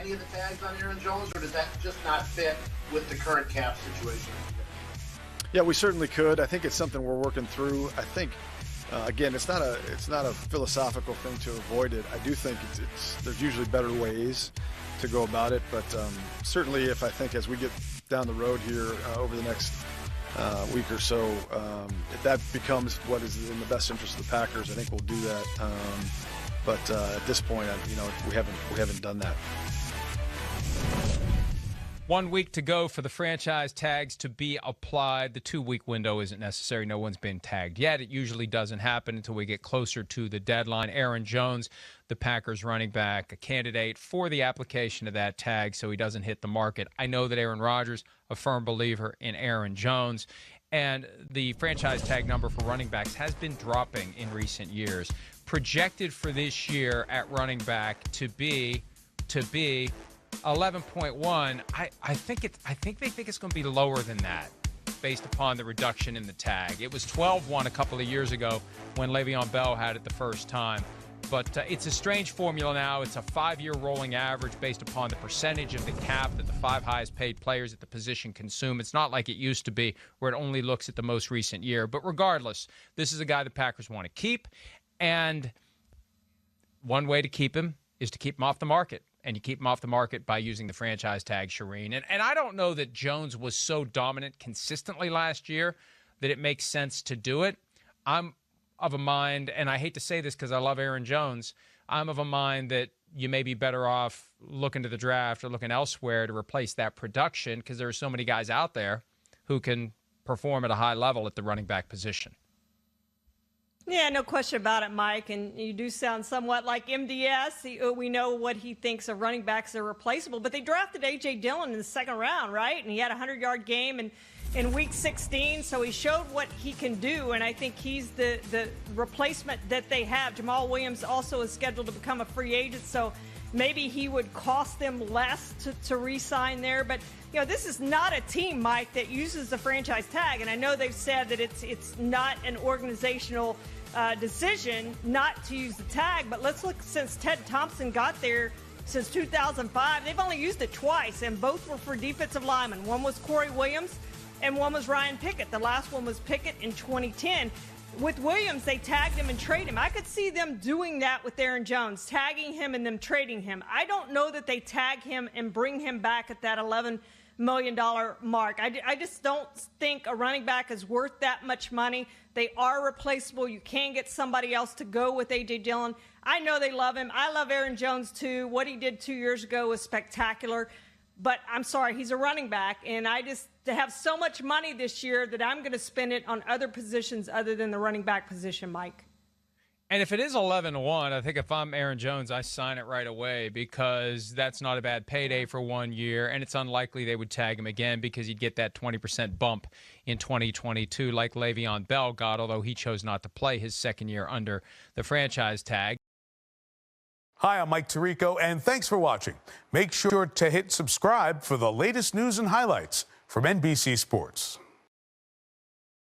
any of the tags on Aaron Jones, or does that just not fit with the current cap situation? Yeah, we certainly could. I think it's something we're working through. I think, again, it's not a philosophical thing to avoid it. I do think there's usually better ways to go about it, but certainly if I think as we get down the road here over the next week or so, if that becomes what is in the best interest of the Packers, I think we'll do that. But at this point, we haven't done that. 1 week to go for the franchise tags to be applied. The 2-week window isn't necessary. No one's been tagged yet. It usually doesn't happen until we get closer to the deadline. Aaron Jones, the Packers running back, a candidate for the application of that tag so he doesn't hit the market. I know that Aaron Rodgers, a firm believer in Aaron Jones, and the franchise tag number for running backs has been dropping in recent years. Projected for this year at running back to be 11.1. I think they think it's going to be lower than that based upon the reduction in the tag. It was 12.1 a couple of years ago when Le'Veon Bell had it the first time. But it's a strange formula now. It's a 5-year rolling average based upon the percentage of the cap that the 5 highest paid players at the position consume. It's not like it used to be where it only looks at the most recent year. But regardless, this is a guy the Packers want to keep. And one way to keep him is to keep him off the market. And you keep him off the market by using the franchise tag, Charean. And I don't know that Jones was so dominant consistently last year that it makes sense to do it. I'm of a mind, and I hate to say this because I love Aaron Jones, I'm of a mind that you may be better off looking to the draft or looking elsewhere to replace that production because there are so many guys out there who can perform at a high level at the running back position. Yeah, no question about it, Mike. And you do sound somewhat like MDS. We know what he thinks of running backs are replaceable. But they drafted A.J. Dillon in the second round, right? And he had a 100-yard game in Week 16. So he showed what he can do. And I think he's the replacement that they have. Jamal Williams also is scheduled to become a free agent. So maybe he would cost them less to re-sign there. But, this is not a team, Mike, that uses the franchise tag. And I know they've said that it's not an organizational decision not to use the tag. But let's look, since Ted Thompson got there since 2005, they've only used it twice, and both were for defensive linemen. One was Corey Williams, and one was Ryan Pickett. The last one was Pickett in 2010. With Williams, they tagged him and traded him. I could see them doing that with Aaron Jones, tagging him and them trading him. I don't know that they tag him and bring him back at that $11 million mark. I just don't think a running back is worth that much money. They are replaceable. You can get somebody else to go with A.J. Dillon. I know they love him. I love Aaron Jones, too. What he did 2 years ago was spectacular. But I'm sorry, he's a running back, and to have so much money this year that I'm going to spend it on other positions other than the running back position, Mike. And if it is 11-1, I think if I'm Aaron Jones, I sign it right away because that's not a bad payday for 1 year, and it's unlikely they would tag him again because he'd get that 20% bump in 2022 like Le'Veon Bell got, although he chose not to play his second year under the franchise tag. Hi, I'm Mike Tirico, and thanks for watching. Make sure to hit subscribe for the latest news and highlights from NBC Sports.